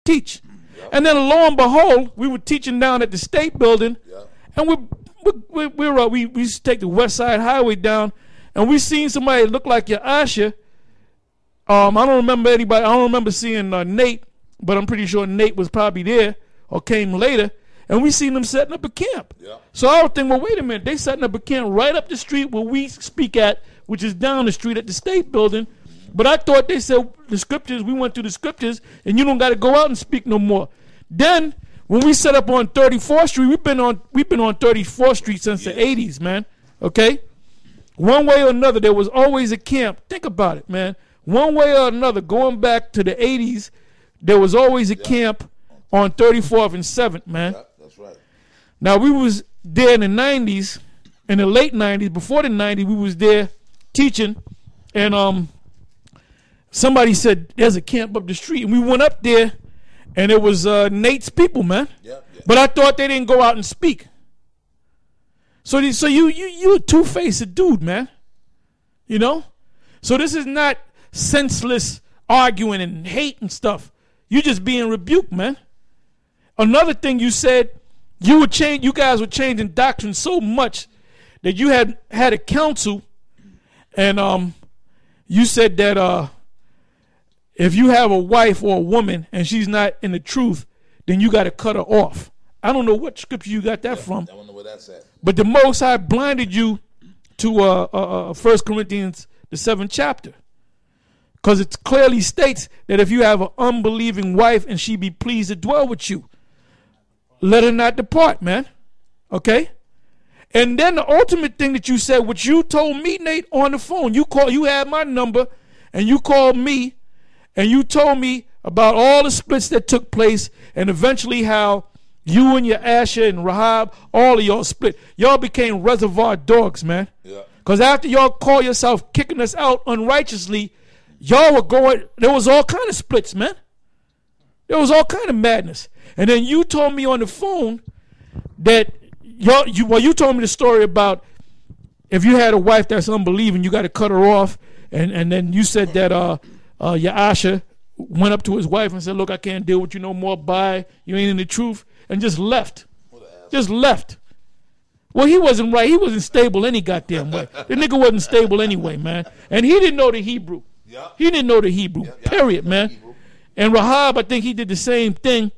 teach. And then lo and behold, we were teaching down at the state building, and we used to take the West Side Highway down, and we seen somebody look like your Asher. I don't remember anybody. I don't remember seeing Nate, but I'm pretty sure Nate was probably there or came later. And we seen them setting up a camp. Yeah. So I would think, well, wait a minute. They setting up a camp right up the street where we speak at, which is down the street at the state building. But I thought they said the scriptures, we went through the scriptures, and you don't got to go out and speak no more. Then when we set up on 34th Street, we've been on 34th Street since the 80s, man. Okay? One way or another, there was always a camp. Think about it, man. One way or another, going back to the 80s, there was always a camp on 34th and 7th, man. Yeah, that's right. Now, we was there in the 90s, in the late 90s, before the 90s, we was there teaching, and somebody said, there's a camp up the street, and we went up there, and it was Nate's people, man. Yeah. But I thought they didn't go out and speak. So you a two-faced dude, man. You know? So this is not senseless arguing and hate and stuff. You just being rebuked, man. Another thing you said, you guys were changing doctrine so much that you had a council, and you said that if you have a wife or a woman and she's not in the truth, then you got to cut her off. I don't know what scripture you got that from. I don't know where that's at. But the Most High blinded you to 1 Corinthians, the 7th chapter. Because it clearly states that if you have an unbelieving wife and she be pleased to dwell with you, let her not depart, man. Okay? And then the ultimate thing that you said, which you told me, Nate, on the phone, you had my number, and you called me, and you told me about all the splits that took place, and eventually how you and your Asher and Rahab, all of y'all split. Y'all became reservoir dogs, man. Yeah. Because after y'all call yourself kicking us out unrighteously, y'all were going, there was all kind of splits, man. There was all kind of madness. And then you told me on the phone that you told me the story about if you had a wife that's unbelieving, you got to cut her off. And then you said that your Asher went up to his wife and said, look, I can't deal with you no more. Bye. You ain't in the truth. And just left. Just left. Well, he wasn't right. He wasn't stable any goddamn way. The nigga wasn't stable anyway, man. And he didn't know the Hebrew. Yeah. He didn't know the Hebrew, period, man. Hebrew. And Rahab, I think he did the same thing.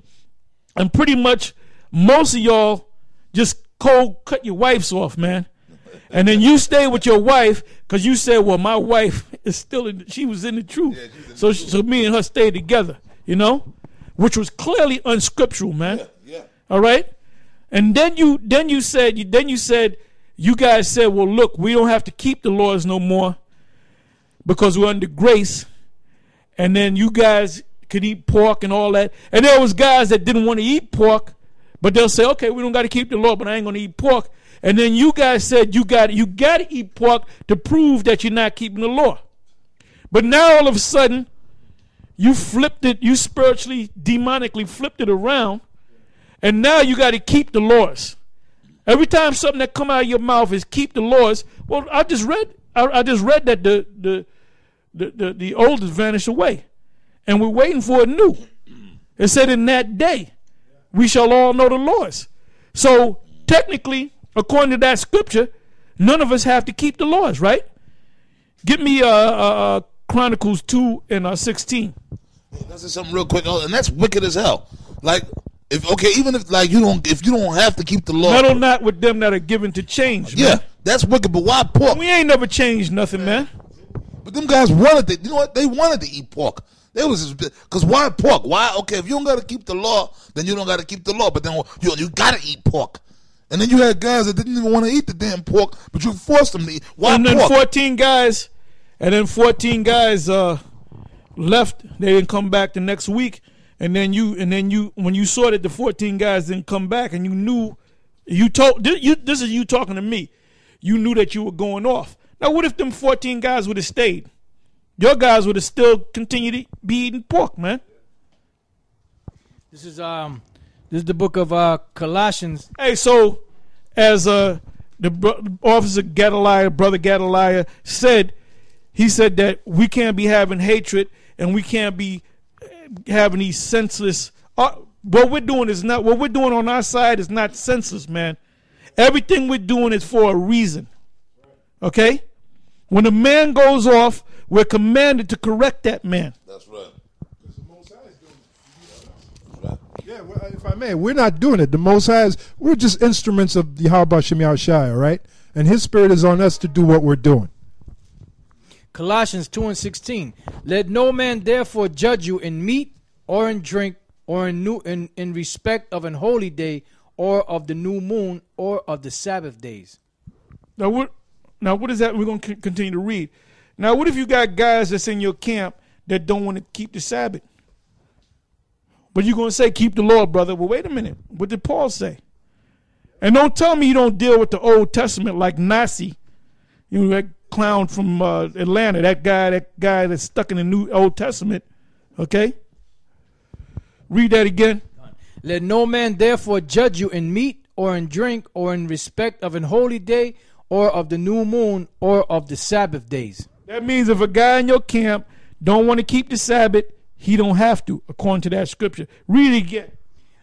And pretty much most of y'all just cold cut your wives off, man. And then you stay with your wife because you said, well, my wife is still she was in the truth. Yeah, so me and her stayed together, you know, which was clearly unscriptural, man. Yeah. All right. And then you said you guys said, well, look, we don't have to keep the laws no more because we're under grace. And then you guys could eat pork and all that. And there was guys that didn't want to eat pork, but they'll say, okay, we don't got to keep the law, but I ain't going to eat pork. And then you guys said you got to eat pork to prove that you're not keeping the law. But now all of a sudden, you flipped it, you spiritually, demonically flipped it around, and now you got to keep the laws. Every time something that come out of your mouth is keep the laws. Well, I just read that the old has vanished away, and we're waiting for a new. It said in that day, we shall all know the laws. So technically, according to that scripture, none of us have to keep the laws, right? Give me Chronicles 2 and 16. That's something real quick, and that's wicked as hell. Like, even if like you don't have to keep the law. Meddle not with them that are given to change. Man. Yeah, that's wicked. But why pork? We ain't never changed nothing, man. But them guys wanted it. You know what? They wanted to eat pork. They was because why pork? Why? Okay, if you don't got to keep the law, then you don't got to keep the law. But then you got to eat pork. And then you had guys that didn't even want to eat the damn pork, but you forced them to eat. Why and then pork? 14 guys left. They didn't come back the next week. And then you when you saw that the 14 guys didn't come back, and you knew this is you talking to me. You knew that you were going off. Now, what if them 14 guys would have stayed? Your guys would have still continued to be eating pork, man. This is the book of Colossians. Hey, so as Officer Gedaliah, Brother Gedaliah said, he said that we can't be having hatred and we can't be having these senseless. What we're doing on our side is not senseless, man. Everything we're doing is for a reason. Okay? When a man goes off, we're commanded to correct that man. That's right. Yeah, well, if I may, we're not doing it. The Most High is, we're just instruments of the Yahweh Shem Yahushai, all right? And his spirit is on us to do what we're doing. Colossians 2:16. Let no man therefore judge you in meat or in drink or in respect of an holy day or of the new moon or of the Sabbath days. Now what is that? We're going to continue to read. Now what if you got guys that's in your camp that don't want to keep the Sabbath? But you're going to say, keep the law, brother. Well, wait a minute. What did Paul say? And don't tell me you don't deal with the Old Testament like Nasi. You know, that clown from Atlanta, that guy that's stuck in the New Old Testament. Okay? Read that again. Let no man therefore judge you in meat or in drink or in respect of an holy day or of the new moon or of the Sabbath days. That means if a guy in your camp don't want to keep the Sabbath, he don't have to, according to that scripture. Read it again.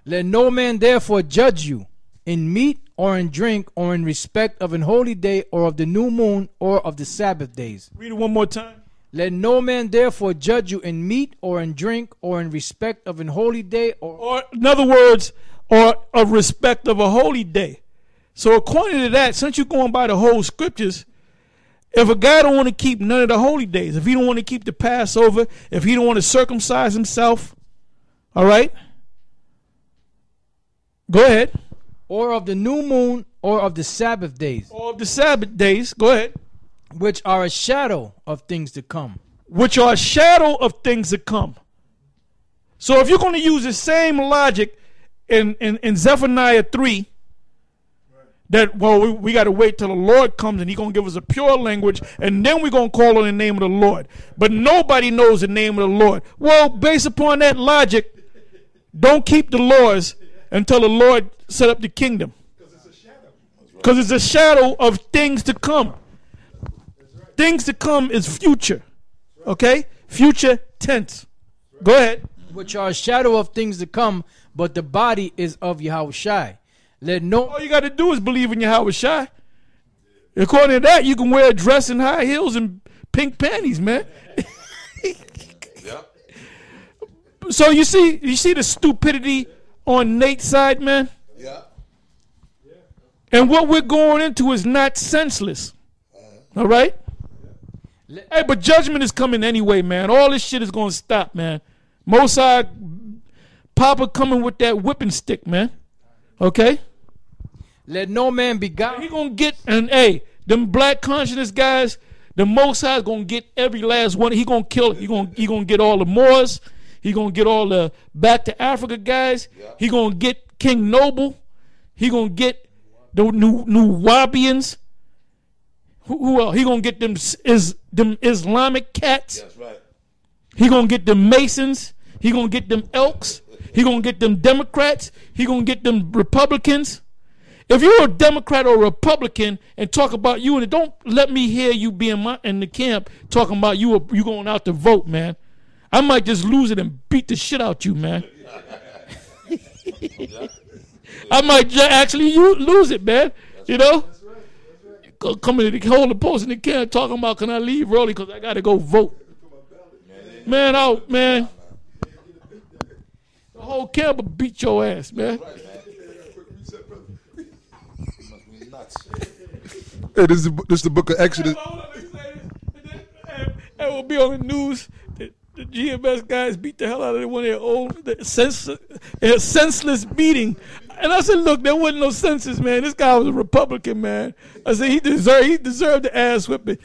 Let no man therefore judge you in meat or in drink or in respect of an holy day or of the new moon or of the Sabbath days. Read it one more time. Let no man therefore judge you in meat or in drink or in respect of an holy day or in other words, or of respect of a holy day. So according to that, since you're going by the whole scriptures, if a guy don't want to keep none of the holy days, if he don't want to keep the Passover, if he don't want to circumcise himself, all right? Go ahead. Or of the new moon or of the Sabbath days. Or of the Sabbath days. Go ahead. Which are a shadow of things to come. Which are a shadow of things to come. So if you're going to use the same logic in Zephaniah 3, that, well, we got to wait till the Lord comes and he's going to give us a pure language and then we're going to call on the name of the Lord. But nobody knows the name of the Lord. Well, based upon that logic, don't keep the laws until the Lord set up the kingdom. Because it's a shadow of things to come. Things to come is future. Okay? Future tense. Go ahead. Which are a shadow of things to come, but the body is of Yahushai. All you got to do is believe in Yahweh Shai. According to that, you can wear a dress and high heels and pink panties, man. Yep. So you see the stupidity on Nate's side, man? Yeah. And what we're going into is not senseless. All right? Hey, but judgment is coming anyway, man. All this shit is going to stop, man. Mosai, Papa coming with that whipping stick, man. Okay? Let no man be God. He gonna get, and hey, them black conscious guys, the Most High is gonna get every last one. He gonna kill. He gonna get all the Moors. He gonna get all the back to Africa guys. Yeah. He gonna get King Noble. He gonna get the new Wabians. Who else? He gonna get them Islamic cats. That's right. He gonna get them Masons. He gonna get them Elks. He gonna get them Democrats. He gonna get them Republicans. If you're a Democrat or a Republican and talk about you, and don't let me hear you being in the camp talking about you going out to vote, man. I might just lose it and beat the shit out you, man. I might actually lose it, man. You know? Coming to hold the post in the camp talking about, can I leave early because I got to go vote. Man, man. The whole camp will beat your ass, man. Hey, this is the book of Exodus. It will be on the news. The GMS guys beat the hell out of one of their own senseless beating. And I said, look, there wasn't no senses, man. This guy was a Republican, man. I said he deserved the ass whipping.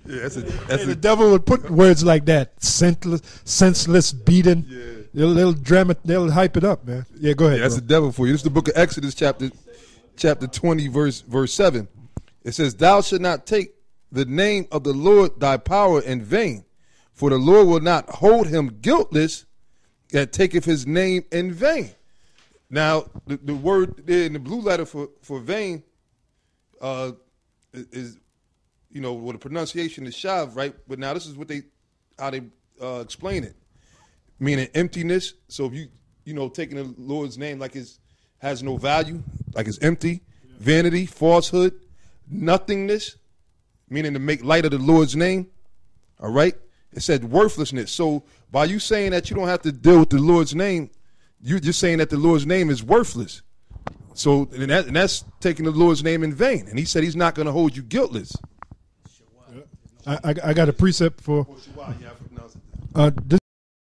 Yeah, that's the devil would put words like that. Senseless beating. Yeah. They'll hype it up, man. Yeah, go ahead. Yeah, that's the devil for you. This is the book of Exodus, chapter 20, verse 7. It says, "Thou shalt not take the name of the Lord thy power in vain, for the Lord will not hold him guiltless that taketh his name in vain." Now, the word there in the blue letter for vain is with the pronunciation is shav, right? But now this is how they explain it, meaning emptiness. So if you taking the Lord's name like it has no value, like it's empty, vanity, falsehood, nothingness, meaning to make light of the Lord's name. All right, it said worthlessness. So by you saying that you don't have to deal with the Lord's name, you're just saying that the Lord's name is worthless. So and that's taking the Lord's name in vain. And he said he's not going to hold you guiltless. I got a precept for. This